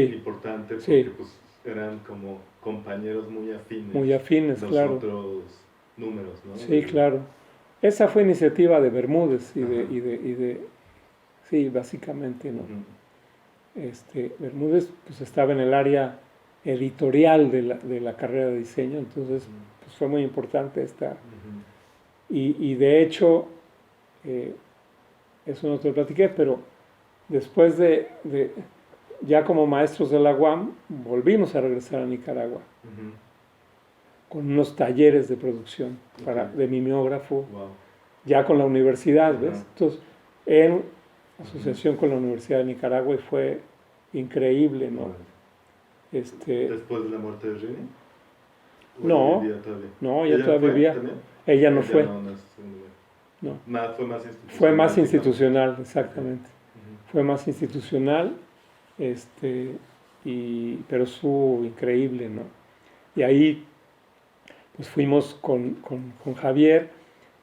importante porque pues eran como compañeros muy afines, los claro. otros números, ¿no? Sí, claro. Esa fue iniciativa de Bermúdez sí, básicamente, ¿no? Bermúdez pues estaba en el área editorial de la carrera de diseño, entonces pues fue muy importante esta. Y de hecho, eso no te lo platiqué, pero después ya como maestros de la UAM, volvimos a regresar a Nicaragua con unos talleres de producción de mimeógrafo, ya con la universidad, ¿ves? Entonces, en asociación con la Universidad de Nicaragua, y fue increíble, ¿no? ¿Después de la muerte de Rini? No, no, ella todavía vivía. ¿También? Ella no fue. No. Fue más institucional. Fue más institucional, exactamente. Fue más institucional, pero estuvo increíble, ¿no? Y ahí pues fuimos con Javier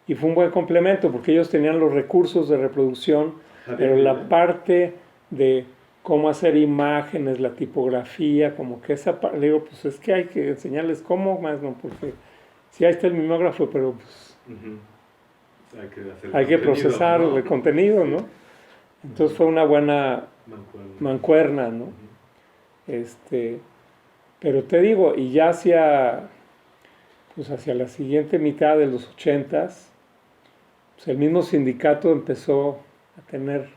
y fue un buen complemento porque ellos tenían los recursos de reproducción, pero la parte de cómo hacer imágenes, la tipografía, como que esa parte, le digo, pues es que hay que enseñarles cómo más, ¿no? Porque sí, ahí está el mimeógrafo, pero pues hay que procesar el contenido, ¿no? Entonces fue una buena mancuerna, ¿no? Pero te digo, y ya hacia la siguiente mitad de los 80s, pues el mismo sindicato empezó a tener,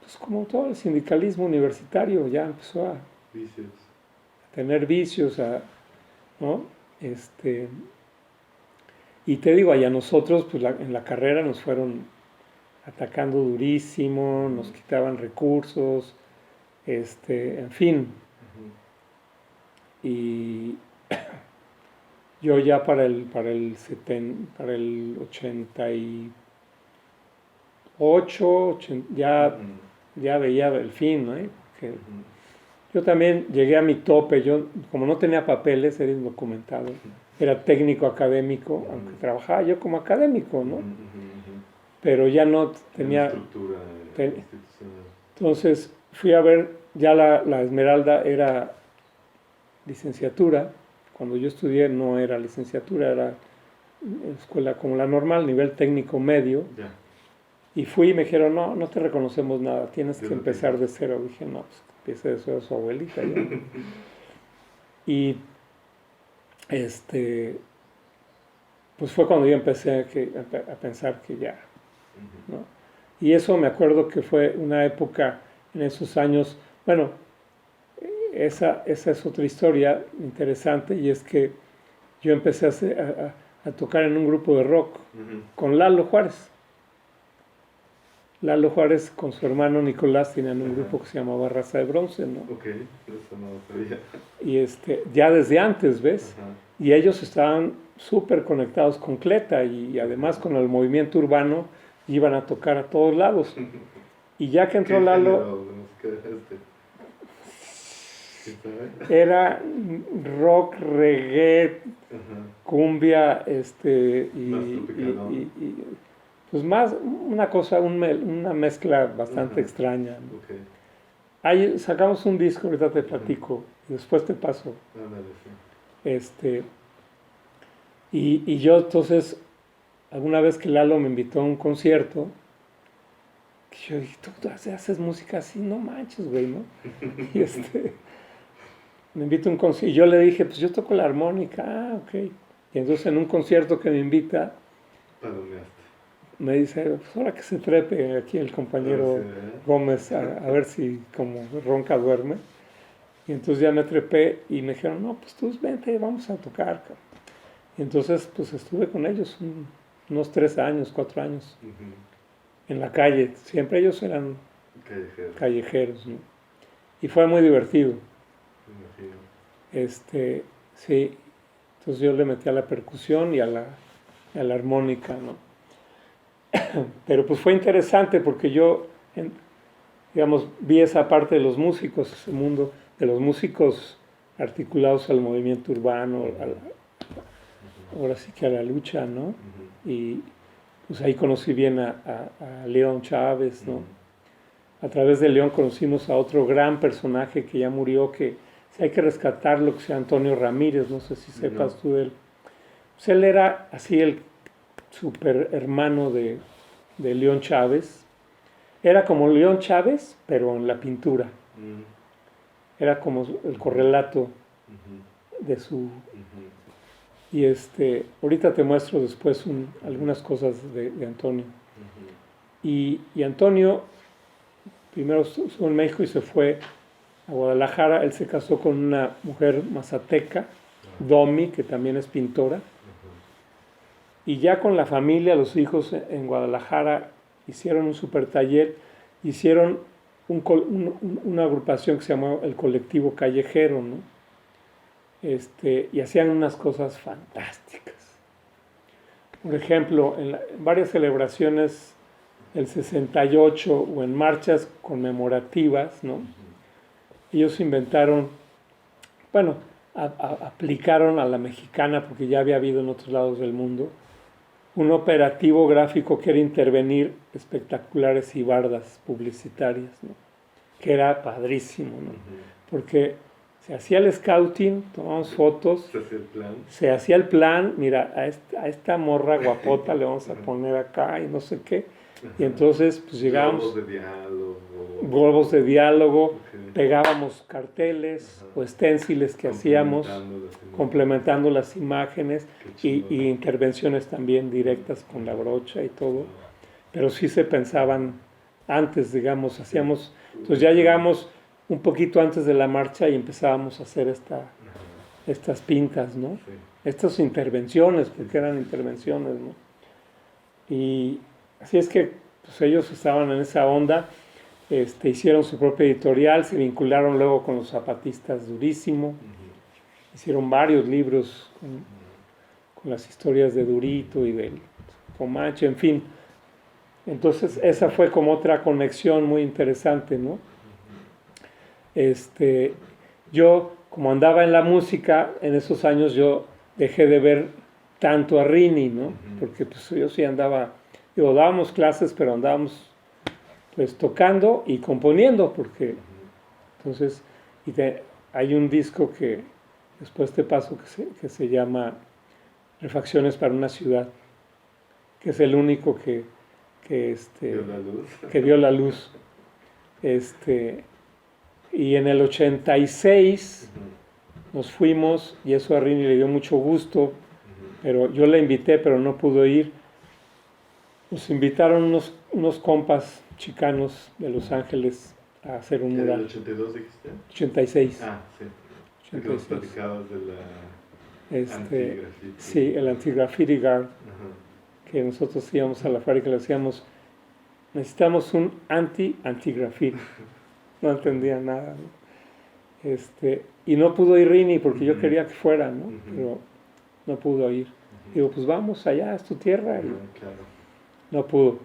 pues como todo el sindicalismo universitario, ya empezó a tener vicios, ¿no? Y te digo, allá nosotros, pues en la carrera nos fueron atacando durísimo, nos quitaban recursos, en fin. Y yo ya para el 88, ya veía el fin, ¿no? Porque yo también llegué a mi tope, yo como no tenía papeles, era indocumentado, era técnico académico, aunque trabajaba yo como académico, ¿no? Pero ya no tenía estructura institucional. Entonces fui a ver, ya la Esmeralda era licenciatura. Cuando yo estudié no era licenciatura, era escuela como la normal, nivel técnico medio. Y fui y me dijeron, no te reconocemos nada, tienes que empezar de cero. Dije, no, pues empiece de cero su abuelita. Y pues fue cuando yo empecé a pensar que ya, ¿no? Y eso me acuerdo que fue una época en esos años, bueno, esa es otra historia interesante, y es que yo empecé a tocar en un grupo de rock con Lalo Juárez. Lalo Juárez con su hermano Nicolás tenían un grupo que se llamaba Raza de Bronce, ¿no? Ok, eso no lo sabía. Y ya desde antes, ¿ves? Y ellos estaban súper conectados con Cleta y además con el movimiento urbano, iban a tocar a todos lados. Y ya que entró Lalo, era rock, reggae, cumbia, pues más una cosa, una mezcla bastante extraña, ¿no? Ahí sacamos un disco, ahorita te platico, y después te paso. Y yo entonces, alguna vez que Lalo me invitó a un concierto, yo dije, tú haces música así, no manches, güey, ¿no? Y me invita a un concierto, y yo le dije, pues yo toco la armónica, ok. Y entonces en un concierto que me invita, me dice, pues ahora que se trepe aquí el compañero Gómez, a ver si como ronca duerme. Y entonces ya me trepé y me dijeron, no, pues tú vente, vamos a tocar. Y entonces pues estuve con ellos unos 3 años, 4 años, en la calle. Siempre ellos eran callejeros, ¿no? Y fue muy divertido. Sí, entonces yo le metí a la percusión y a la armónica, ¿no? Pero pues fue interesante porque yo, digamos, vi esa parte de los músicos, ese mundo de los músicos articulados al movimiento urbano, ahora sí que a la lucha, ¿no? Y pues ahí conocí bien a León Chávez, ¿no? a través de León conocimos a otro gran personaje que ya murió, que si hay que rescatarlo, que sea Antonio Ramírez, no sé si sepas tú de él. Pues él era así el super hermano de León Chávez. Era como León Chávez, pero en la pintura. Era como el correlato de su... Y ahorita te muestro después algunas cosas de Antonio. Y Antonio primero estuvo en México y se fue a Guadalajara. Él se casó con una mujer mazateca, Domi, que también es pintora. Y ya con la familia, los hijos en Guadalajara, hicieron un super taller, hicieron una agrupación que se llamó el Colectivo Callejero, ¿no? Y hacían unas cosas fantásticas. Por ejemplo, en varias celebraciones del 68 o en marchas conmemorativas, ¿no? Ellos inventaron, bueno, aplicaron a la mexicana, porque ya había habido en otros lados del mundo, un operativo gráfico que era intervenir espectaculares y bardas publicitarias, ¿no? Que era padrísimo, ¿no? Porque se hacía el scouting, tomábamos fotos, se hacía el plan, mira, a esta morra guapota le vamos a poner acá y no sé qué, y entonces pues llegábamos, globos de diálogo, pegábamos carteles o esténciles que hacíamos, complementando las imágenes y intervenciones también directas con la brocha y todo, pero sí se pensaban antes, digamos, hacíamos, entonces ya llegamos un poquito antes de la marcha y empezábamos a hacer estas pintas, ¿no? Sí. Estas intervenciones, porque eran intervenciones, ¿no? Y así es que pues, ellos estaban en esa onda, hicieron su propia editorial, se vincularon luego con los zapatistas durísimo, hicieron varios libros con las historias de Durito y del Comanche, en fin. Entonces esa fue como otra conexión muy interesante, ¿no? Yo, como andaba en la música, en esos años yo dejé de ver tanto a Rini, ¿no? Porque pues yo sí andaba, dábamos clases, pero andábamos pues tocando y componiendo, porque entonces hay un disco que después te paso que se llama Refacciones para una ciudad, que es el único que dio la luz. Y en el 86 nos fuimos, y eso a Rini le dio mucho gusto, pero yo la invité, pero no pudo ir. Nos invitaron unos compas chicanos de Los Ángeles a hacer un mural. ¿El 82 dijiste? 86. Ah, sí. 86. Que nos platicabas de la anti-graffiti. Sí, el anti-graffiti guard, que nosotros íbamos a la fábrica y le decíamos, necesitamos un anti-graffiti. No entendía nada, ¿no? Y no pudo ir Rini porque yo quería que fuera, ¿no? Pero no pudo ir. Digo, pues vamos allá, es tu tierra. Y claro. No pudo.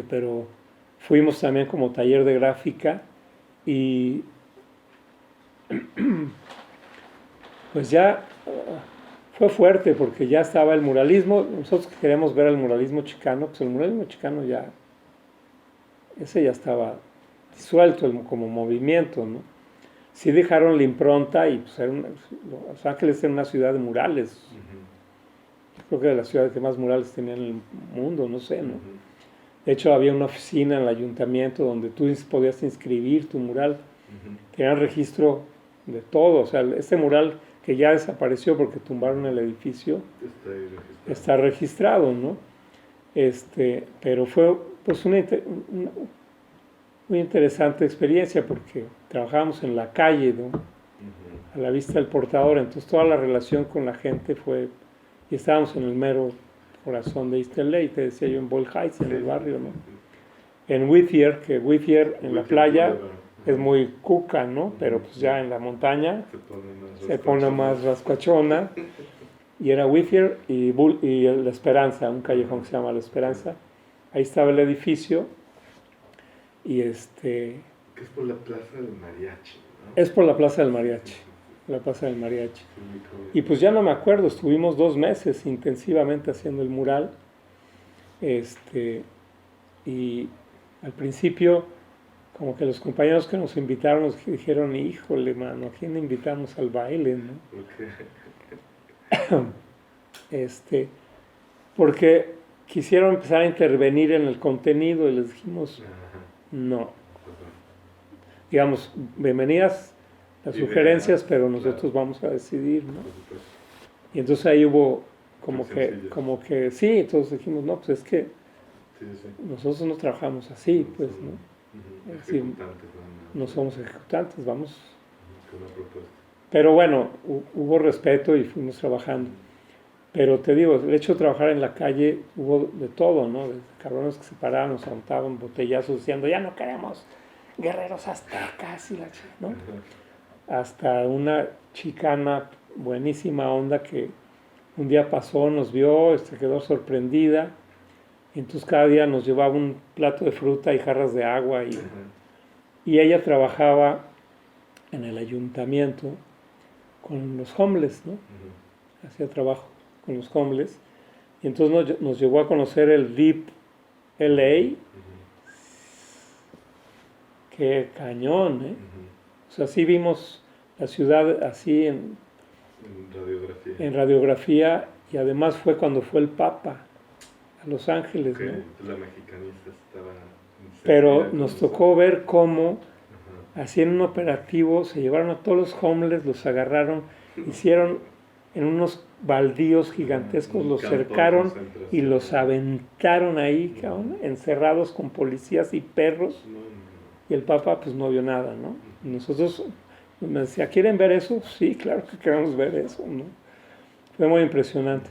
Pero fuimos también como taller de gráfica y pues ya fue fuerte porque ya estaba el muralismo. Nosotros que queríamos ver el muralismo chicano, pues el muralismo chicano ese ya estaba disuelto como movimiento, ¿no? Sí dejaron la impronta y pues Los Ángeles era una ciudad de murales. Yo creo que de las ciudades que más murales tenían en el mundo, no sé, ¿no? De hecho había una oficina en el ayuntamiento donde tú podías inscribir tu mural. Tenían registro de todo, o sea, este mural que ya desapareció porque tumbaron el edificio está registrado, ¿no? Pero fue pues una muy interesante experiencia porque trabajábamos en la calle, ¿no? A la vista del portador, entonces toda la relación con la gente y estábamos en el mero corazón de East LA, te decía yo, en Boyle Heights, en el barrio, ¿no? En Whittier, que Whittier en la playa es muy cuca, ¿no? Pero pues ya en la montaña se pone más rascuachona, y era Whittier y La Esperanza, un callejón que se llama La Esperanza. Ahí estaba el edificio. Y que es por la Plaza del Mariachi, ¿no? Es por la Plaza del Mariachi, la Plaza del Mariachi. Y pues ya no me acuerdo, estuvimos 2 meses intensivamente haciendo el mural. Y al principio como que los compañeros que nos invitaron nos dijeron, híjole, mano, ¿a quién invitamos al baile, no? Porque quisieron empezar a intervenir en el contenido y les dijimos, no. Digamos, bienvenidas las sugerencias, pero nosotros vamos a decidir, ¿no? Y entonces ahí hubo como que sí, entonces dijimos, no, pues es que nosotros no trabajamos así, pues, ¿no? Es decir, no somos ejecutantes, vamos. Pero bueno, hubo respeto y fuimos trabajando. Pero te digo, el hecho de trabajar en la calle hubo de todo, ¿no? Desde cabrones que se paraban, nos aguantaban botellazos diciendo, ya no queremos guerreros aztecas y la chica, ¿no? Hasta una chicana buenísima onda que un día pasó, nos vio, quedó sorprendida, y entonces cada día nos llevaba un plato de fruta y jarras de agua, y ella trabajaba en el ayuntamiento con los homeless, ¿no? Hacía trabajo con los homeless, y entonces nos llevó a conocer el Deep LA. Qué cañón, ¿eh? O sea, sí vimos la ciudad así en radiografía, y además fue cuando fue el Papa a Los Ángeles, ¿no? La mexicanista estaba... Pero nos tocó ver cómo así en un operativo se llevaron a todos los homeless, los agarraron, hicieron en unos baldíos gigantescos, los cercaron y los aventaron ahí, cabrón, encerrados con policías y perros. Y el Papa pues no vio nada, ¿no? Y nosotros me decía, ¿quieren ver eso? Sí, claro que queremos ver eso, ¿no? Fue muy impresionante.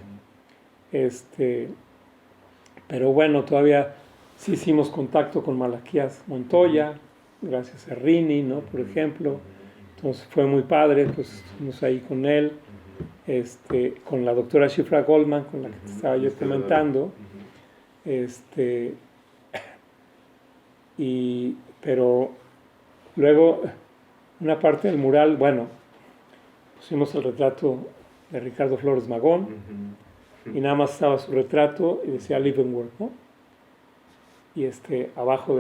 Pero bueno, todavía sí hicimos contacto con Malaquías Montoya, gracias a Rini, ¿no? Por ejemplo. Entonces fue muy padre, pues estuvimos ahí con él, con la doctora Shifra Goldman, con la que te estaba yo comentando. Pero luego, una parte del mural, bueno, pusimos el retrato de Ricardo Flores Magón, y nada más estaba su retrato y decía Live and Work, ¿no? Y abajo,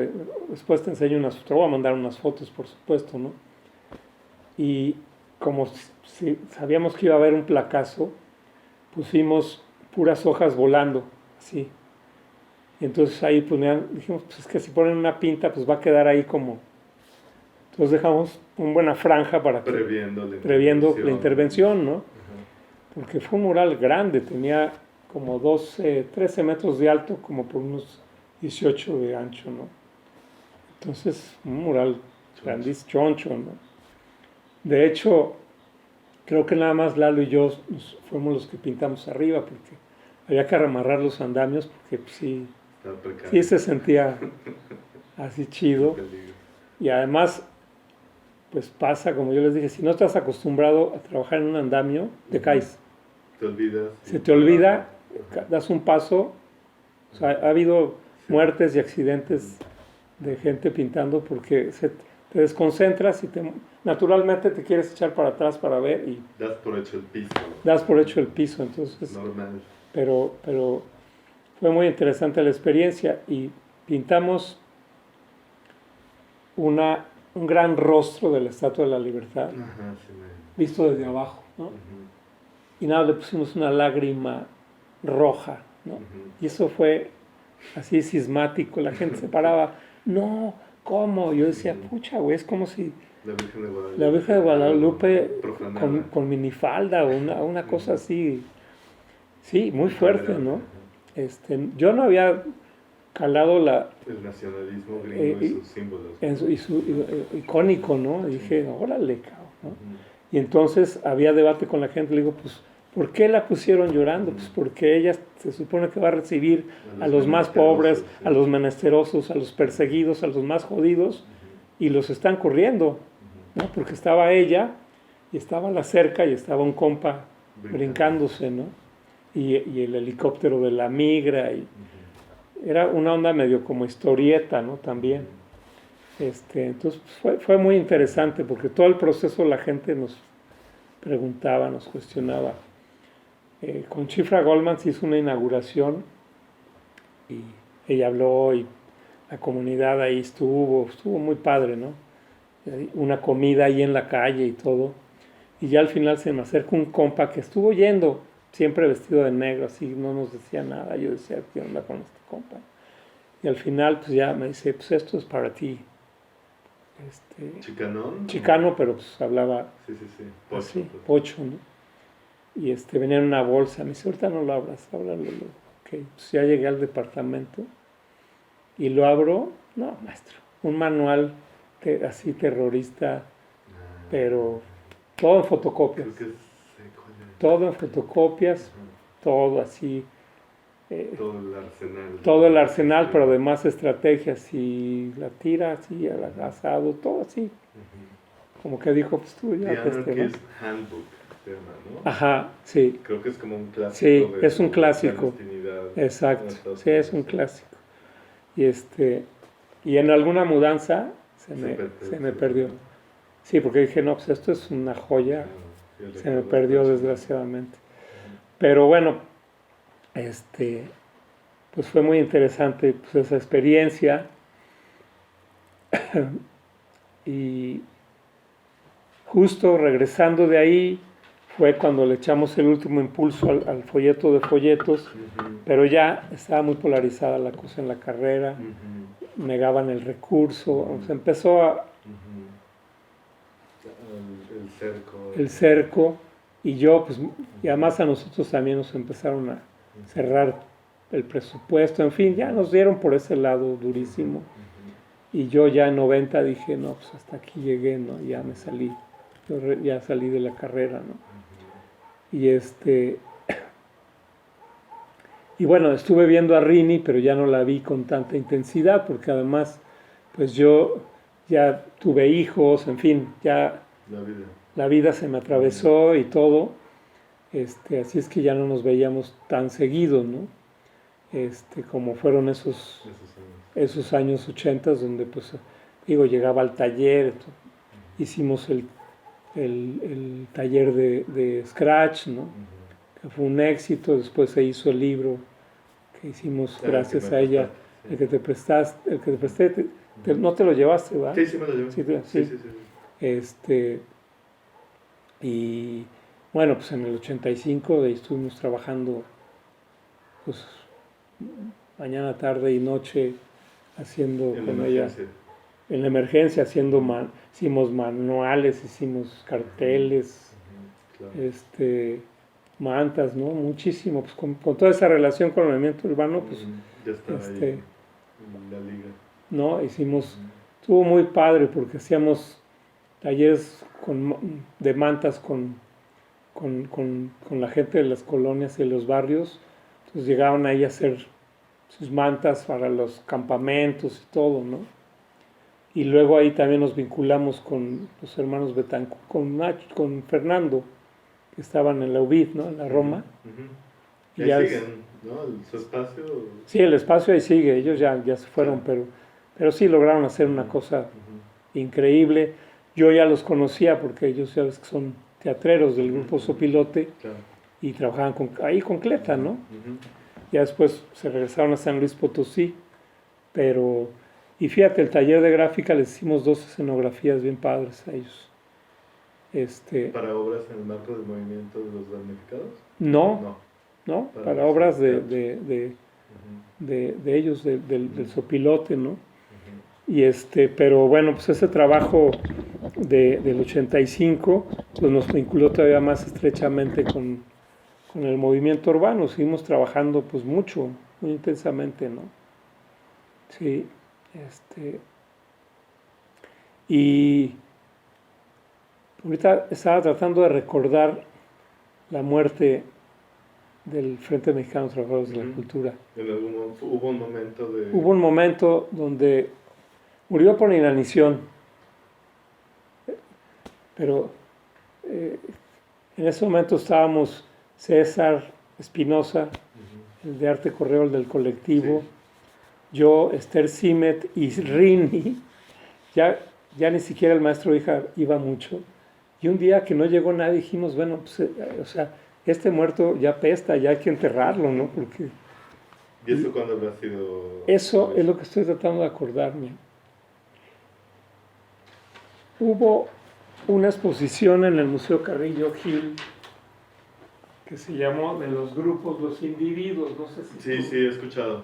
después te enseño te voy a mandar unas fotos, por supuesto, ¿no? Y como si sabíamos que iba a haber un placazo, pusimos puras hojas volando, así. Y entonces ahí dijimos, pues es que si ponen una pinta, pues va a quedar ahí como... Entonces dejamos una buena franja para que... Previendo la intervención, ¿no? Porque fue un mural grande, tenía como 13 metros de alto, como por unos 18 de ancho, ¿no? Entonces, un mural grandísimo, choncho, ¿no? De hecho, creo que nada más Lalo y yo fuimos los que pintamos arriba, porque había que amarrar los andamios, porque pues, sí se sentía así chido. Y además, pues pasa, como yo les dije, si no estás acostumbrado a trabajar en un andamio, te caes. Te olvidas. Se te olvida, das un paso. O sea, ha habido muertes y accidentes de gente pintando porque te desconcentras y naturalmente te quieres echar para atrás para ver y... Das por hecho el piso. Das por hecho el piso, entonces... Normal. Pero fue muy interesante la experiencia y pintamos un gran rostro de la Estatua de la Libertad, visto desde abajo, ¿no? Y nada, le pusimos una lágrima roja, ¿no? Y eso fue así sismático, la gente se paraba, no, ¿cómo? Yo decía, pucha, güey, es como si la Virgen de Guadalupe con minifalda o una cosa así, sí, muy fuerte, ¿no? Yo no había calado el nacionalismo gringo y sus símbolos. Icónico, ¿no? Y dije, órale, cabrón, ¿no? Y entonces había debate con la gente, le digo, pues, ¿por qué la pusieron llorando? Pues porque ella se supone que va a recibir a los más pobres, a los menesterosos, a los perseguidos, a los más jodidos, y los están corriendo, ¿no? Porque estaba ella, y estaba la cerca, y estaba un compa brincándose, ¿no? Y el helicóptero de la migra, y era una onda medio como historieta, ¿no? También. Entonces fue muy interesante, porque todo el proceso la gente nos preguntaba, nos cuestionaba. Con Shifra Goldman se hizo una inauguración y ella habló y la comunidad ahí estuvo muy padre, ¿no? Una comida ahí en la calle y todo. Y ya al final se me acerca un compa que estuvo yendo, siempre vestido de negro, así no nos decía nada. Yo decía, ¿qué onda con este compa? Y al final, pues ya me dice, pues esto es para ti. ¿Chicanón? Chicano, pero pues hablaba Sí. Pocho, así, Pocho, ¿no? Y venía en una bolsa. Me dice, ahorita no lo abras, ábralo. Ok, pues ya llegué al departamento y lo abro. No, maestro, un manual así terrorista, pero todo en fotocopias. Todo en fotocopias, todo así. Todo el arsenal, pero además estrategias y la tira así, el asado, todo así. Como que dijo, pues tú ya The Anarchist Handbook, ¿no? Ajá, sí. Creo que es como un clásico. Sí, es un clásico. Exacto, sí, es un clásico. Y en alguna mudanza se me perdió. Sí, porque dije, no, pues esto es una joya. Se me perdió desgraciadamente. Pero bueno, pues fue muy interesante pues, esa experiencia. Y justo regresando de ahí fue cuando le echamos el último impulso al folleto de folletos, pero ya estaba muy polarizada la cosa en la carrera, negaban el recurso, se empezó a... El cerco, y yo, pues, y además a nosotros también nos empezaron a cerrar el presupuesto, en fin, ya nos dieron por ese lado durísimo. Y yo ya en 90 dije, no, pues hasta aquí llegué, ¿no? Ya me salí, ya salí de la carrera, ¿no? Y bueno, estuve viendo a Rini, pero ya no la vi con tanta intensidad, porque además, pues yo ya tuve hijos, en fin, ya la vida se me atravesó y todo, así es que ya no nos veíamos tan seguido, ¿no? Como fueron esos años 80 donde pues digo llegaba al taller, hicimos el taller de Scratch, ¿no? Que fue un éxito. Después se hizo el libro que hicimos gracias a ella, el que te presté, no te lo llevaste, ¿verdad? Sí, me lo llevé. Sí. Y bueno, pues en el 85 ahí estuvimos trabajando pues mañana, tarde y noche haciendo con ella en la emergencia, hicimos manuales, hicimos carteles, mantas, ¿no? Muchísimo, pues con toda esa relación con el movimiento urbano, pues ya estaba ahí en la liga. ¿no? Estuvo muy padre porque hacíamos talleres de mantas con la gente de las colonias y los barrios. Entonces llegaban ahí a hacer sus mantas para los campamentos y todo, ¿no? Y luego ahí también nos vinculamos con los hermanos Betancourt, con Fernando, que estaban en la UBID, ¿no? En la Roma. Y ahí siguen, ¿no? Su espacio. Sí, el espacio ahí sigue, ellos ya se fueron, pero sí lograron hacer una cosa increíble. Yo ya los conocía porque ellos ya ves que son teatreros del grupo Sopilote y trabajaban ahí con Cleta, ¿no? Ya después se regresaron a San Luis Potosí, y fíjate, el taller de gráfica les hicimos 2 escenografías bien padres a ellos. ¿Para obras en el marco del movimiento de los damnificados? No, para obras de ellos, del Sopilote, ¿no? Pero bueno, pues ese trabajo del 85 pues nos vinculó todavía más estrechamente con el movimiento urbano. Seguimos trabajando pues mucho, muy intensamente, ¿no? Sí, y ahorita estaba tratando de recordar la muerte del Frente Mexicano de Trabajadores de la Cultura. Hubo un momento donde murió por inanición, pero en ese momento estábamos César Espinosa, el de Arte Correo, el del colectivo, yo, Esther Simet y Rini. Ya ni siquiera el maestro iba mucho. Y un día que no llegó nadie dijimos, bueno, pues, este muerto ya pesta, ya hay que enterrarlo, ¿no? Porque ¿Y eso cuándo habrá sido? Eso es lo que estoy tratando de acordarme. Hubo una exposición en el Museo Carrillo Gil que se llamó De los grupos, los individuos, no sé si... Sí, he escuchado.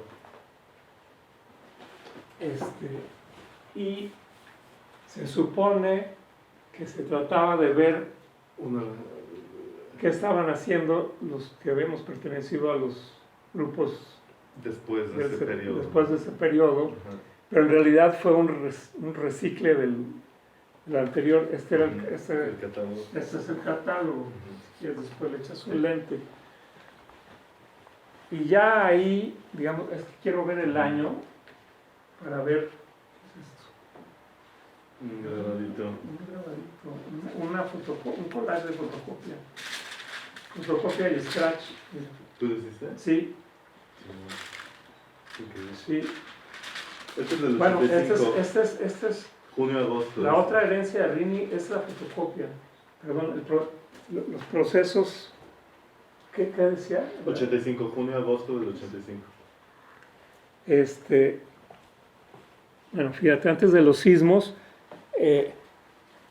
Y se supone que se trataba de ver qué estaban haciendo los que habíamos pertenecido a los grupos después de ese periodo. Después de ese periodo, pero en realidad fue un recicle del anterior. Este es el catálogo. Y después le echas un lente. Y ya ahí, digamos, es que quiero ver el año para ver qué es esto. Un grabadito. Un collage de fotocopia. Fotocopia y scratch. ¿Tú deciste? Sí. Sí. Este es del 85. Bueno, este es junio-agosto. La otra herencia de Rini es la fotocopia. Perdón, los procesos. ¿Qué decía? 85, junio-agosto del 85. Bueno, fíjate, antes de los sismos,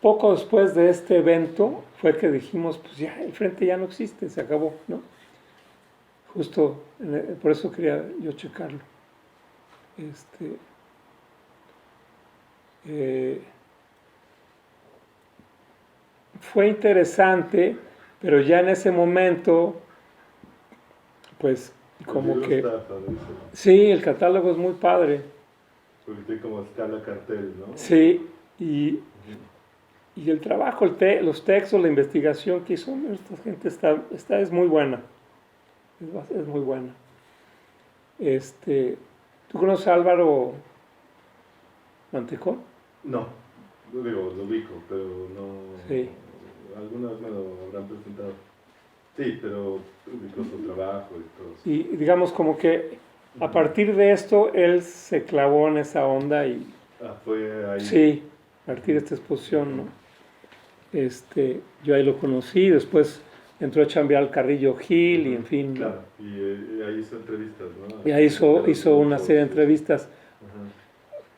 poco después de este evento, fue que dijimos, pues ya, el frente ya no existe, se acabó, ¿no? Justo, por eso quería yo checarlo. Fue interesante, pero ya en ese momento, pues como que... Sí, el catálogo es muy padre. Porque tiene como escala cartel, ¿no? Sí, y el trabajo, los textos, la investigación que hizo esta gente es muy buena. Es muy buena. ¿Tú conoces a Álvaro Mantecón? No, lo ubico, pero no... Sí. Alguna vez me lo habrán presentado. Sí, pero ubico su trabajo y todo eso. Y digamos como que a partir de esto él se clavó en esa onda y... fue ahí. Sí, a partir de esta exposición, ¿no? Yo ahí lo conocí, después entró a chambear al Carrillo Gil y en fin. Claro, y ahí hizo entrevistas, ¿no? Y ahí hizo una serie de entrevistas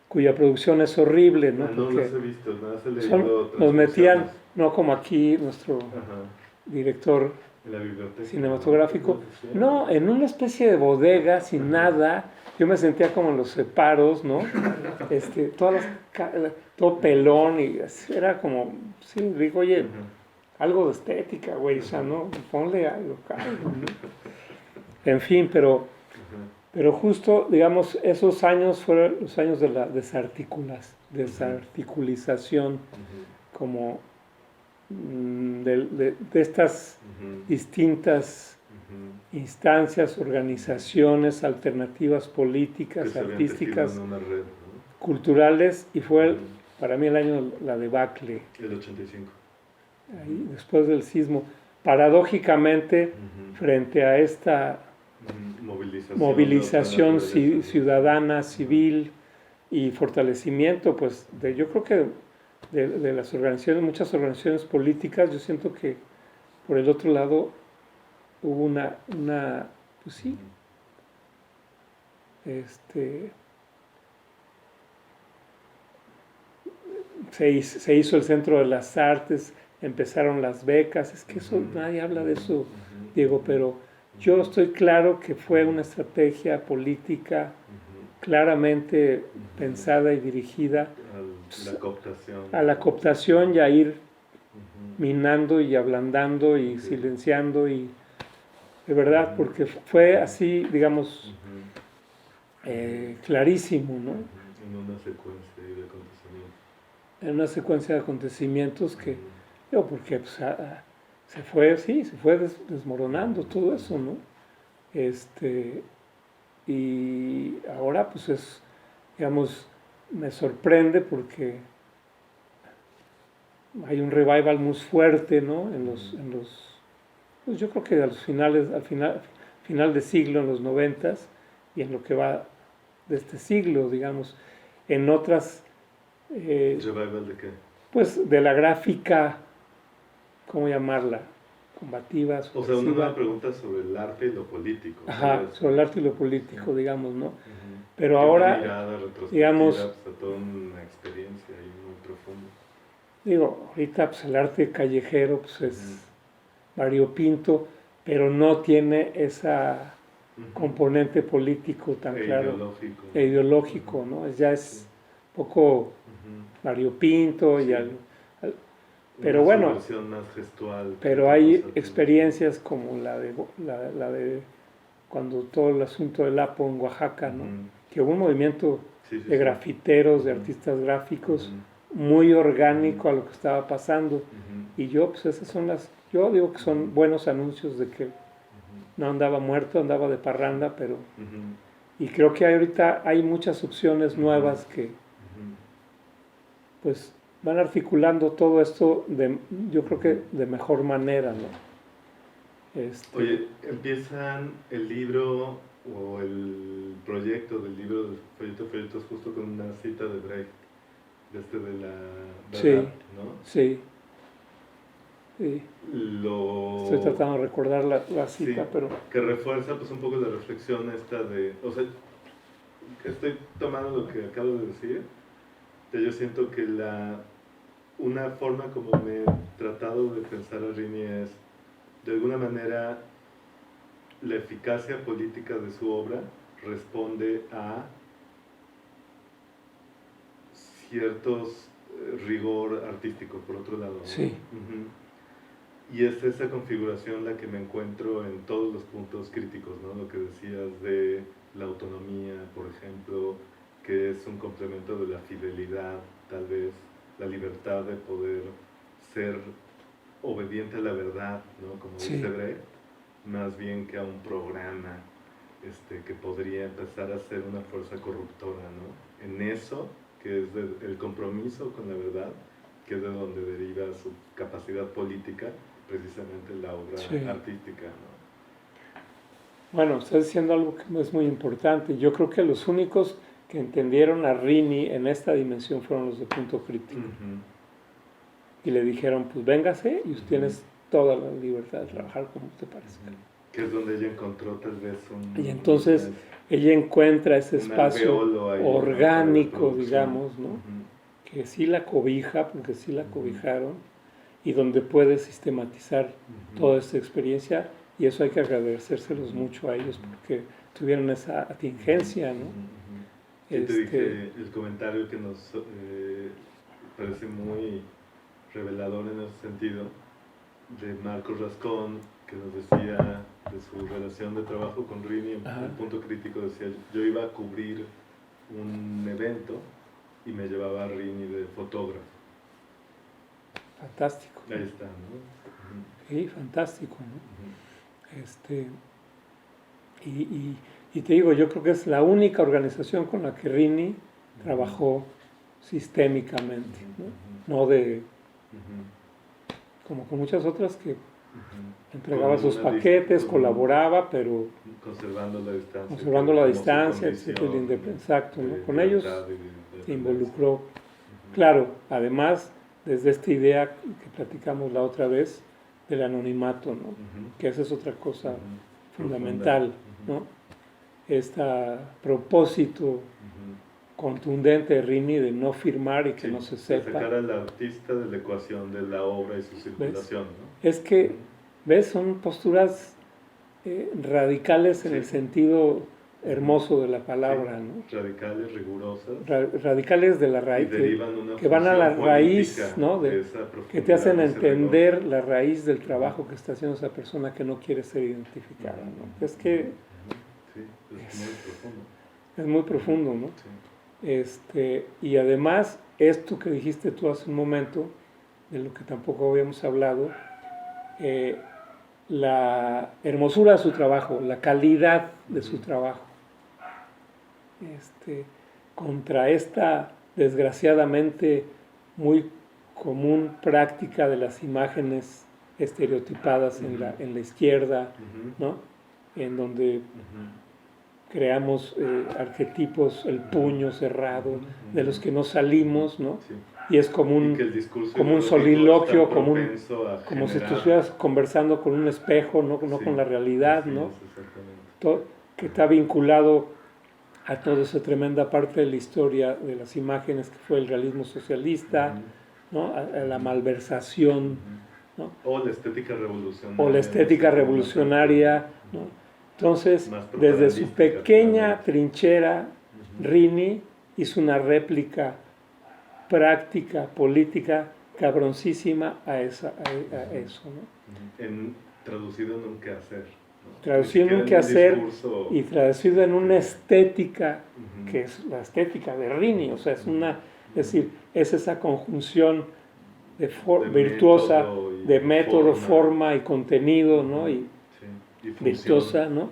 cuya producción es horrible, ¿no? No las he visto, nada se leído. Nos metían, no como aquí nuestro director en la biblioteca cinematográfico, no, en una especie de bodega sin nada. Yo me sentía como en los separos, ¿no? Todo pelón y era como, sí, digo, oye, algo de estética, güey, o sea, no, ponle algo, ¿no? En fin, pero justo, digamos, esos años fueron los años de la desarticulización, como de estas distintas instancias, organizaciones, alternativas políticas, artísticas, en una red, ¿no? Culturales, y fue para mí el año la debacle. El 85. Ahí, después del sismo, paradójicamente, frente a esta movilización ciudadana, civil y fortalecimiento, pues yo creo que de las organizaciones, muchas organizaciones políticas, yo siento que por el otro lado hubo una pues sí, se hizo el Centro de las Artes, empezaron las becas, es que eso, nadie habla de eso, Diego, pero yo estoy claro que fue una estrategia política claramente pensada y dirigida a la cooptación y a ir minando y ablandando y silenciando, y de verdad, porque fue así, digamos, clarísimo, ¿no? En una secuencia de acontecimientos que, porque pues, se fue desmoronando todo eso, ¿no? Y ahora pues es, digamos, me sorprende porque hay un revival muy fuerte, ¿no? Pues yo creo que al final de siglo, en los 90s, y en lo que va de este siglo, digamos, en otras... ¿Revival de qué? Pues de la gráfica, ¿cómo llamarla? combativa, O sea, una subversiva. pregunta sobre el arte y lo político. Ajá, ¿Sabes? sobre el arte y lo político, digamos, ¿no? Ujú. Pero Que ahora, una mirada retrospectiva, digamos, pues, a toda una experiencia ahí muy profunda. digo, ahorita pues el arte callejero pues Ujú. es variopinto, pero no tiene esa Ujú. componente político tan E claro, ideológico. e ideológico, ¿no? Ya Sí. es poco Ujú. variopinto Sí. pero Una bueno, subversión más gestual. que pero otra hay cosa, experiencias como la de cuando todo el asunto del Apo en Oaxaca, ¿no? Ujú. Que hubo un movimiento Sí, sí, de sí. grafiteros, de Ujú. artistas gráficos, Ujú. muy orgánico Ujú. a lo que estaba pasando. Ujú. Y yo, pues esas son yo digo que son buenos anuncios de que Ujú. no andaba muerto, andaba de parranda, pero, Ujú. y creo que ahorita hay muchas opciones nuevas que, Ujú. pues, van articulando todo esto, yo creo que de mejor manera, ¿no? Oye, empiezan el libro o el proyecto del libro de folletos justo con una cita de Brecht, de la verdad, Sí, ¿no? sí, sí. Estoy Lo, tratando de recordar la sí, cita, pero que refuerza pues un poco la reflexión esta de, o sea, que estoy tomando lo que acabo de decir, que yo siento que una forma como me he tratado de pensar a Rini es, de alguna manera, la eficacia política de su obra responde a ciertos rigor artístico, por otro lado, ¿no? sí, Y es esa configuración la que me encuentro en todos los puntos críticos, ¿no? Lo que decías de la autonomía, por ejemplo, que es un complemento de la fidelidad, tal vez, la libertad de poder ser obediente a la verdad, ¿no? Como sí, dice Brecht, más bien que a un programa que podría empezar a ser una fuerza corruptora, ¿no? En eso, que es el compromiso con la verdad, que es de donde deriva su capacidad política, precisamente la obra sí. artística, ¿no? Bueno, estás diciendo algo que es muy importante. Yo creo que los únicos que entendieron a Rini en esta dimensión fueron los de Punto Crítico. Y le dijeron, pues véngase y usted tienes toda la libertad de trabajar como te parezca. Que es donde ella encontró tal vez Y entonces ella encuentra ese espacio ahí, orgánico, ¿no? digamos, ¿no? Que sí la cobija, porque sí la cobijaron, y donde puede sistematizar toda esta experiencia, y eso hay que agradecérselos mucho a ellos porque tuvieron esa atingencia, ¿no? Sí, te dije el comentario que nos parece muy revelador en ese sentido, de Marcos Rascón, que nos decía de su relación de trabajo con Rini, en Punto Crítico decía, yo iba a cubrir un evento y me llevaba a Rini de fotógrafo. Fantástico. Ahí está, ¿no? Sí, fantástico, ¿no? Y te digo, yo creo que es la única organización con la que Rini trabajó sistémicamente, ¿no? No de, como con muchas otras que entregaba sus paquetes, colaboraba, pero conservando la distancia, etcétera, exacto, ¿no? Con ellos se involucró. Claro, además, desde esta idea que platicamos la otra vez del anonimato, ¿no? Que esa es otra cosa fundamental, ¿no? Este propósito contundente de Rini de no firmar y que no se sepa. De sacar al artista de la ecuación de la obra y su circulación, ¿no? Es que, ¿ves? Son posturas radicales en el sentido hermoso de la palabra, ¿no? Radicales, rigurosas. Radicales de la raíz, que van a la raíz, ¿no? Que te hacen entender la raíz del trabajo que está haciendo esa persona que no quiere ser identificada, ¿no? Es que sí, es muy profundo. Es muy profundo, ¿no? Sí. Y además, esto que dijiste tú hace un momento, de lo que tampoco habíamos hablado, la hermosura de su trabajo, la calidad de su trabajo, contra esta desgraciadamente muy común práctica de las imágenes estereotipadas en la izquierda, ¿no? En donde creamos arquetipos, el puño cerrado, de los que no salimos, ¿no? y es como Y que un, el discurso como un ideológico soliloquio, está como propenso a si tú generar- estuvieras conversando con un espejo, no Sí, con la realidad, así ¿no? es, exactamente. Que está vinculado a toda esa tremenda parte de la historia de las imágenes que fue el realismo socialista, ¿no? A la malversación, ¿no? O la estética revolucionaria. O la estética no sé, como una revolucionaria, parte, ¿no? Entonces, más desde su propagandística, pequeña finalmente. trinchera, Rini hizo una réplica práctica, política, cabroncísima a eso, ¿no? Traducido en un quehacer. ¿no? Traducido en un quehacer y traducido en una estética, que es la estética de Rini, o sea, es decir, es esa conjunción de virtuosa de método, forma y contenido, ¿no? Y virtuosa, ¿no?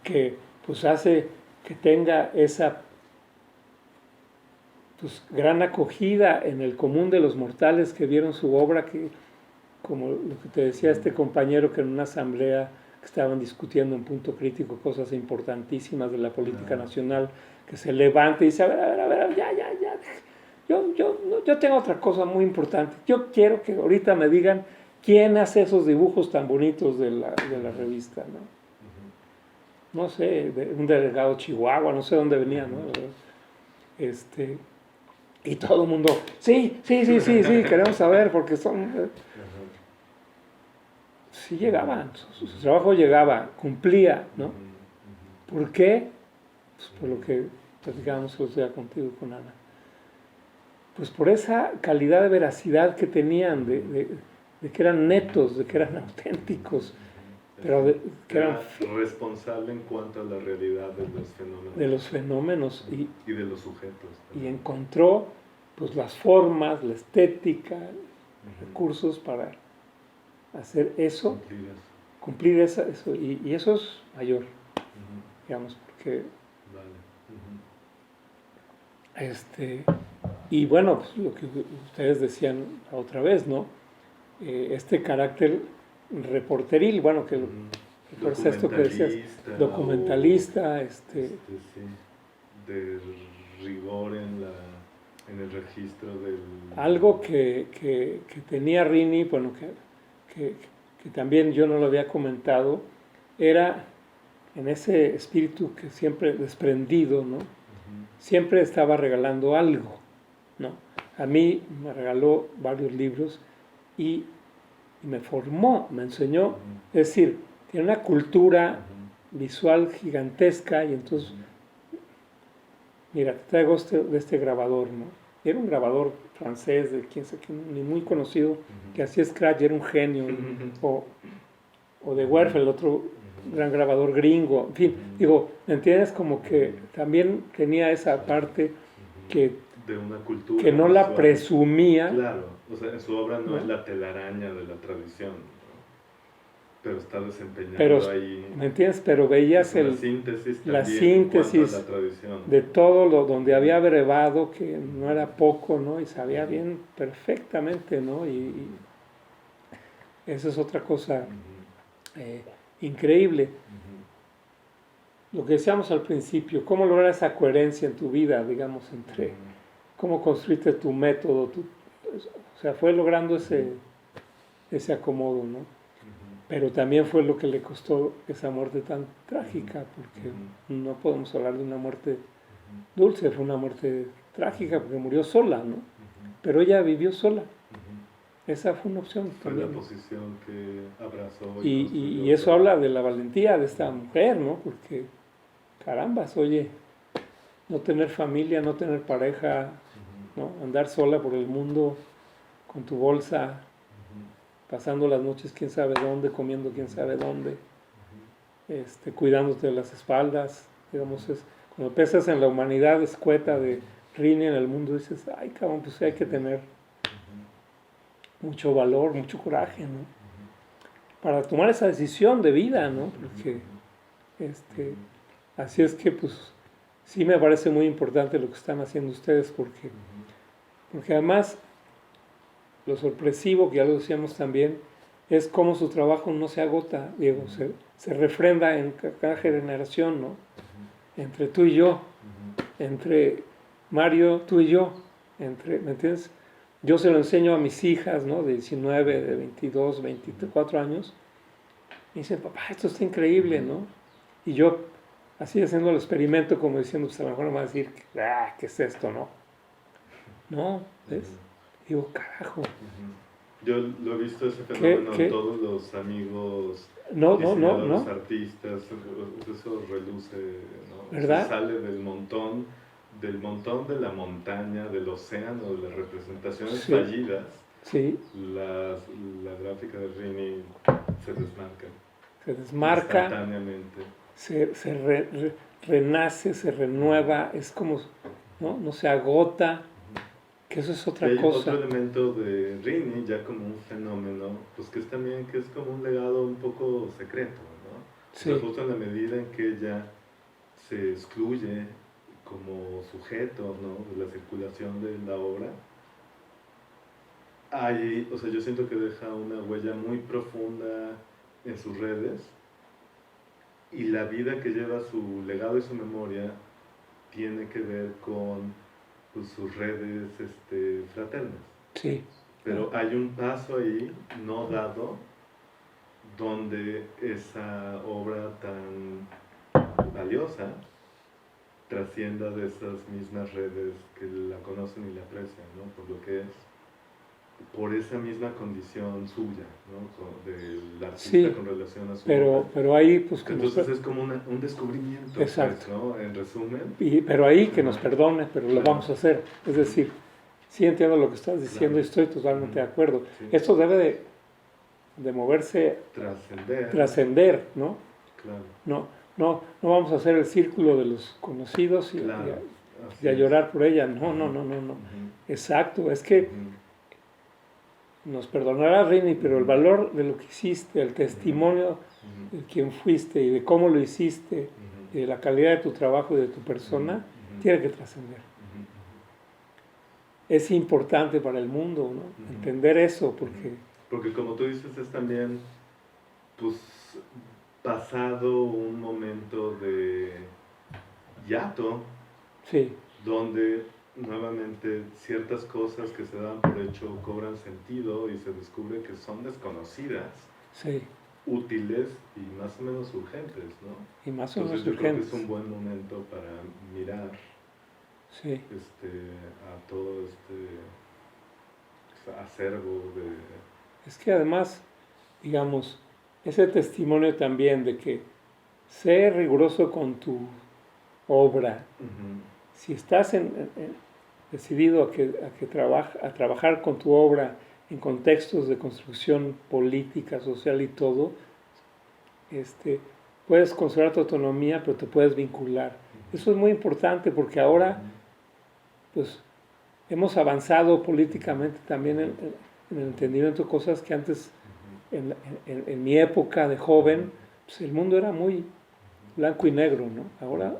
Que pues hace que tenga esa pues gran acogida en el común de los mortales que vieron su obra, que como lo que te decía este compañero, que en una asamblea que estaban discutiendo en punto crítico cosas importantísimas de la política nacional, que se levanta y dice, a ver, ya, yo tengo otra cosa muy importante, yo quiero que ahorita me digan quién hace esos dibujos tan bonitos de la revista, ¿no? No sé, un delegado de Chihuahua, no sé dónde venía, ¿no? Y todo el mundo, sí, queremos saber, porque son... Sí llegaban, su trabajo llegaba, cumplía, ¿no? ¿Por qué? Pues por lo que platicábamos el otro día contigo y con Ana. Pues por esa calidad de veracidad que tenían, de que eran netos, de que eran auténticos, pero que eran responsable en cuanto a la realidad de los fenómenos. De los fenómenos y de los sujetos. Y encontró pues las formas, la estética, recursos para hacer eso, cumplir eso y eso es mayor, digamos, porque y bueno, pues lo que ustedes decían la otra vez, ¿no? Este carácter reporteril, bueno, que refuerza esto que decías, documentalista, sí, de rigor en el registro del... Algo que tenía Rini, bueno, que también yo no lo había comentado, era en ese espíritu que siempre desprendido, ¿no? Siempre estaba regalando algo, ¿no? A mí me regaló varios libros y me formó, me enseñó, es decir, tiene una cultura visual gigantesca y entonces, mira, te traigo de este grabador, ¿no? Era un grabador francés de quién sabe quién, ni muy conocido, que hacía scratch, era un genio, o de Werfel, otro gran grabador gringo, en fin, digo, ¿me entiendes? Como que también tenía esa parte que de una cultura que no la presumía. Claro, o sea, en su obra no es la telaraña de la tradición, ¿no? Pero está desempeñando ahí. ¿Me entiendes? Pero veías la síntesis la tradición, de todo lo donde había brevado, que no era poco, ¿no? Y sabía bien perfectamente, ¿no? Y eso es otra cosa increíble. Lo que decíamos al principio, cómo lograr esa coherencia en tu vida, digamos, entre cómo construiste tu método, o sea, fue logrando ese acomodo, ¿no? Pero también fue lo que le costó esa muerte tan trágica, porque no podemos hablar de una muerte dulce, fue una muerte trágica porque murió sola, ¿no? Pero ella vivió sola. Esa fue una opción también. Fue la posición que abrazó. Y eso habla de la valentía de esta mujer, ¿no? Porque, carambas, oye, no tener familia, no tener pareja, ¿no? Andar sola por el mundo con tu bolsa, pasando las noches quién sabe dónde, comiendo quién sabe dónde, cuidándote de las espaldas, digamos, cuando piensas en la humanidad escueta de Rini en el mundo, dices, ay cabrón, pues hay que tener mucho valor, mucho coraje, ¿no? Para tomar esa decisión de vida, ¿no? Porque, así es que, pues, sí me parece muy importante lo que están haciendo ustedes, porque además, lo sorpresivo, que ya lo decíamos también, es cómo su trabajo no se agota, Diego, se refrenda en cada generación, ¿no? Entre tú y yo, entre Mario, tú y yo, ¿me entiendes? yo se lo enseño a mis hijas, ¿no? De 19, de 22, 24 años. Me dicen, papá, esto está increíble, ¿no? Y yo, así haciendo el experimento, como diciendo, pues a lo mejor me van a decir, ¿qué es esto, no? No, ¿ves? Digo, carajo. Yo lo he visto ese fenómeno en todos los amigos, diseñadores, artistas, eso reluce, ¿no? ¿Verdad? Se sale del montón de la montaña, del océano, de las representaciones fallidas. Sí. La gráfica de Rini se desmarca. Se desmarca. Instantáneamente. Se renace, se renueva, es como, no se agota. Que eso es otra cosa. Otro elemento de Rini, ya como un fenómeno, pues que es también que es como un legado un poco secreto, ¿no? Sí. O sea, justo en la medida en que ella se excluye como sujeto, ¿no? De la circulación de la obra, o sea, yo siento que deja una huella muy profunda en sus redes, y la vida que lleva su legado y su memoria tiene que ver con pues, sus redes fraternas. Sí. Pero hay un paso ahí no dado donde esa obra tan valiosa trascienda de esas mismas redes que la conocen y la aprecian, ¿no? Por lo que es, por esa misma condición suya, ¿no? Del artista con relación a su obra. Pero ahí, pues... Entonces es como un descubrimiento, exacto. Pues, ¿no? En resumen. Pero ahí que nos perdone, pero lo vamos a hacer. Es decir, sí entiendo lo que estás diciendo y estoy totalmente de acuerdo. Sí. Esto debe de moverse... Trascender, ¿no? Claro. No vamos a hacer el círculo de los conocidos y a llorar por ella. No. Exacto, es que... Nos perdonará Rini, pero el valor de lo que hiciste, el testimonio de quién fuiste y de cómo lo hiciste, y de la calidad de tu trabajo y de tu persona, tiene que trascender. Es importante para el mundo, ¿no? Entender eso, porque... Porque como tú dices, es también, pues, pasado un momento de hiato, sí. Donde nuevamente ciertas cosas que se dan por hecho cobran sentido y se descubre que son desconocidas, sí. Útiles y más o menos urgentes, ¿no? Y más o menos urgentes. Creo que es un buen momento para mirar a todo acervo de... Es que además, digamos, ese testimonio también de que sé riguroso con tu obra. Si estás decidido a trabajar con tu obra en contextos de construcción política, social y todo, puedes conservar tu autonomía, pero te puedes vincular. Eso es muy importante porque ahora pues, hemos avanzado políticamente también en el entendimiento de cosas que antes, en mi época de joven, pues, el mundo era muy blanco y negro, ¿no? Ahora...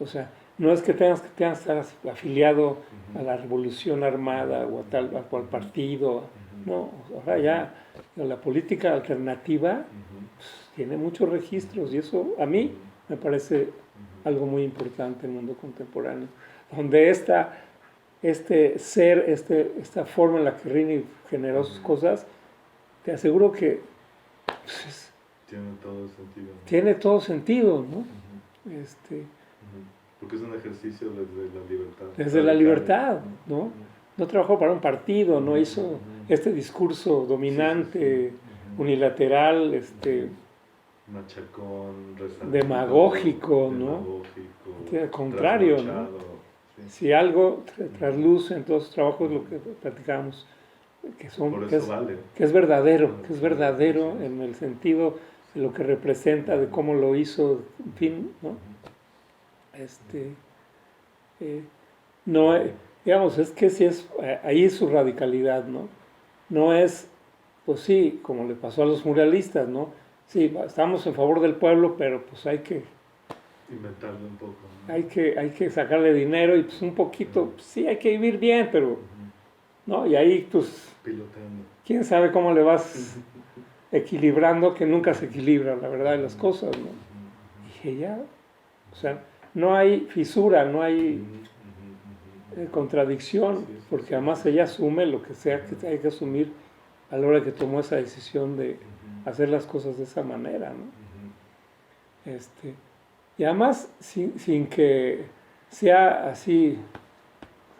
O sea, no es que tengas que estar afiliado a la revolución armada o a cual partido, no, ahora ya la política alternativa pues, tiene muchos registros y eso a mí me parece algo muy importante en el mundo contemporáneo, donde esta forma en la que Rini generó sus cosas, te aseguro que pues, tiene todo sentido, ¿no? Tiene todo sentido, ¿no? Porque es un ejercicio desde la libertad. Desde la libertad, ¿no? No trabajó para un partido, no hizo este discurso dominante, unilateral, machacón, demagógico, ¿no? Al contrario, ¿no? Si algo trasluce en todos sus trabajos, lo que platicamos, que es verdadero, en el sentido de lo que representa, de cómo lo hizo, en fin, ¿no? No, digamos, es que sí ahí es su radicalidad, ¿no? No es, pues sí, como le pasó a los muralistas, ¿no? Sí, estamos en favor del pueblo, pero pues hay que... Inventarle un poco, ¿no? Hay que sacarle dinero y pues un poquito, pues, sí, hay que vivir bien, pero... ¿no? Y ahí, pues... Piloteando. ¿Quién sabe cómo le vas equilibrando? Que nunca se equilibra, la verdad, de las cosas, ¿no? Y dije, ya, o sea... No hay fisura, no hay contradicción, Sí, sí, porque sí. además ella asume lo que sea que hay que asumir a la hora que tomó esa decisión de Ujú, hacer las cosas de esa manera, ¿no? ujú. Y además sin que sea así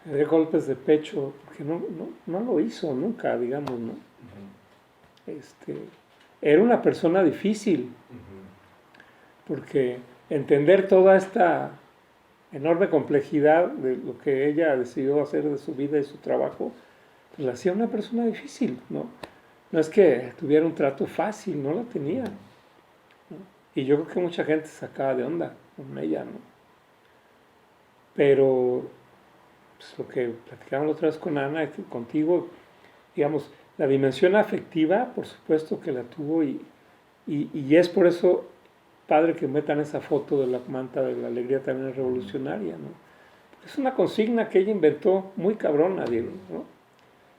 de golpes de pecho, porque no lo hizo nunca, digamos, ¿no? Ujú, Era una persona difícil, ujú. porque entender toda esta enorme complejidad de lo que ella decidió hacer de su vida y su trabajo, pues la hacía una persona difícil, ¿no? No es que tuviera un trato fácil, no lo tenía, ¿no? Y yo creo que mucha gente se sacaba de onda con ella, ¿no? Pero pues, lo que platicamos la otra vez con Ana, contigo, digamos, la dimensión afectiva, por supuesto que la tuvo y es por eso padre que metan esa foto de la manta de la alegría también es revolucionaria, ¿no? Es una consigna que ella inventó muy cabrona, Diego, ¿no?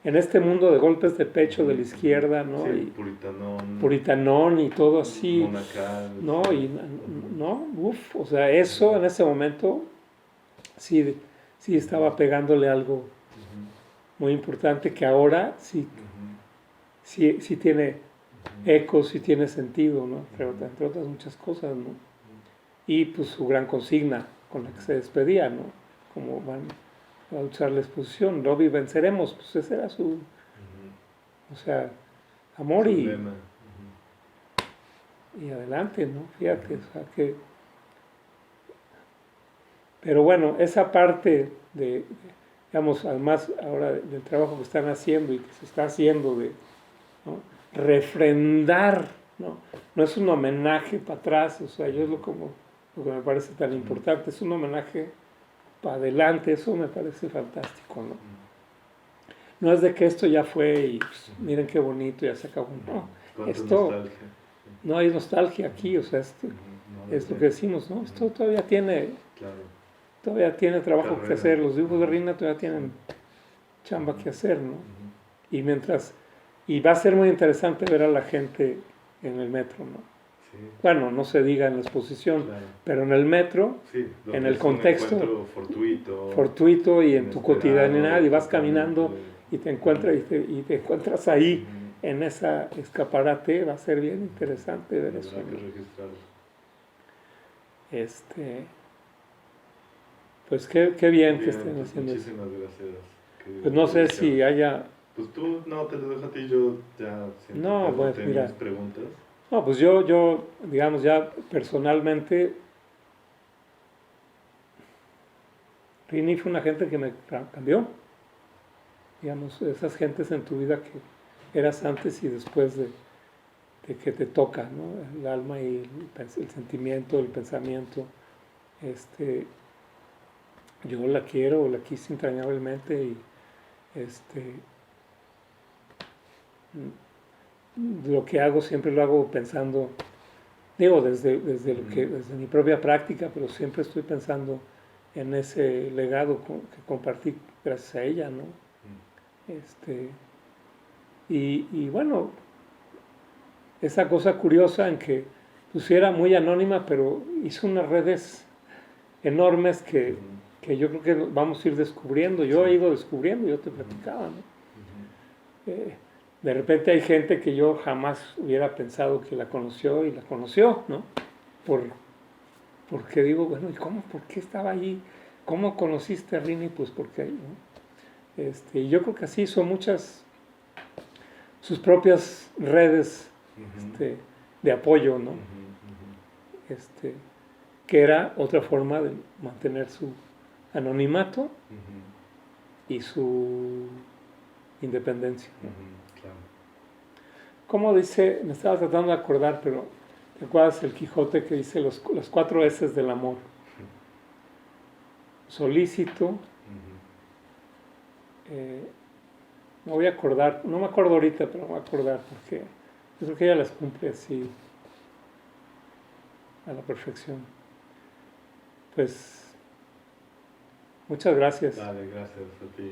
En este mundo de golpes de pecho de la izquierda, ¿no? Sí, Y puritanón, puritanón y todo así, monacal. ¿no? Sí. Y no, uff, o sea, eso en ese momento sí, sí estaba pegándole algo Ujú, muy importante que ahora sí, ujú, sí tiene ujú, eco, sí tiene sentido, ¿no? ujú, Entre otras muchas cosas, ¿no? Y pues su gran consigna con la que se despedía, ¿no? Como van a usar la exposición, Robbie venceremos, pues ese era su, ujú. o sea, amor Su lema. y adelante, ¿no? Fíjate, Ujú, o sea que, pero bueno, esa parte digamos, además ahora del trabajo que están haciendo y que se está haciendo de, ¿no? Refrendar, ¿no? No es un homenaje para atrás, o sea, yo es lo que me parece tan importante, es un homenaje para adelante, eso me parece fantástico, ¿no? No es de que esto ya fue y pues, miren qué bonito, ya se acabó, no, Cuánta esto, nostalgia. no hay nostalgia aquí, o sea, esto No, es lo que decimos, ¿no? Esto claro. todavía tiene trabajo que Carrera. hacer, los dibujos de Ujú, Rina todavía sí. tienen chamba Ujú, que hacer, ¿no? ujú. Y va a ser muy interesante ver a la gente en el metro, ¿no? Sí, Bueno, no se diga en la exposición, claro. pero en el metro, Sí, en donde el es un contexto encuentro fortuito, fortuito y en tu cotidianidad, inesperado, y vas totalmente. caminando y te encuentras y te encuentras ahí Ujú. en esa escaparate, va a ser bien interesante ver eso, Habrá que ¿no? registrarlo. Este, pues qué Muy bien que bien, estén pues haciendo eso. muchísimas gracias, Pues querido no sé Richard. si haya, Pues tú, no, te lo dejo a ti, yo ya siento que no, pues agoté mis mira, preguntas. no, pues digamos, ya personalmente, Rini fue una gente que me cambió, digamos, esas gentes en tu vida que eras antes y después de que te toca, ¿no? El alma y el sentimiento, el pensamiento. Este, yo la quiero, la quise entrañablemente y este, lo que hago siempre lo hago pensando, digo, desde mi propia práctica, pero siempre estoy pensando en ese legado que compartí gracias a ella, ¿no? Este, y bueno, esa cosa curiosa en que pues era muy anónima, pero hizo unas redes enormes que yo creo que vamos a ir descubriendo. Yo he Sí. ido descubriendo, yo te platicaba, ¿no? Ujú. De repente hay gente que yo jamás hubiera pensado que la conoció y la conoció, ¿no? Por, porque digo, bueno, ¿y cómo? ¿Por qué estaba allí? ¿Cómo conociste a Rini? Pues porque, ¿no? Y yo creo que así son muchas sus propias redes Ujú. de apoyo, ¿no? Ujú, ujú. Este, que era otra forma de mantener su anonimato Ujú, y su independencia, ¿no? ujú, claro. Como dice, me estaba tratando de acordar, pero ¿te acuerdas el Quijote que dice las 4 S del amor? Solícito, Ujú. eh, me voy a acordar, no me acuerdo ahorita, pero me voy a acordar porque yo creo que ella las cumple así a la perfección. Pues muchas gracias. Dale, gracias a ti.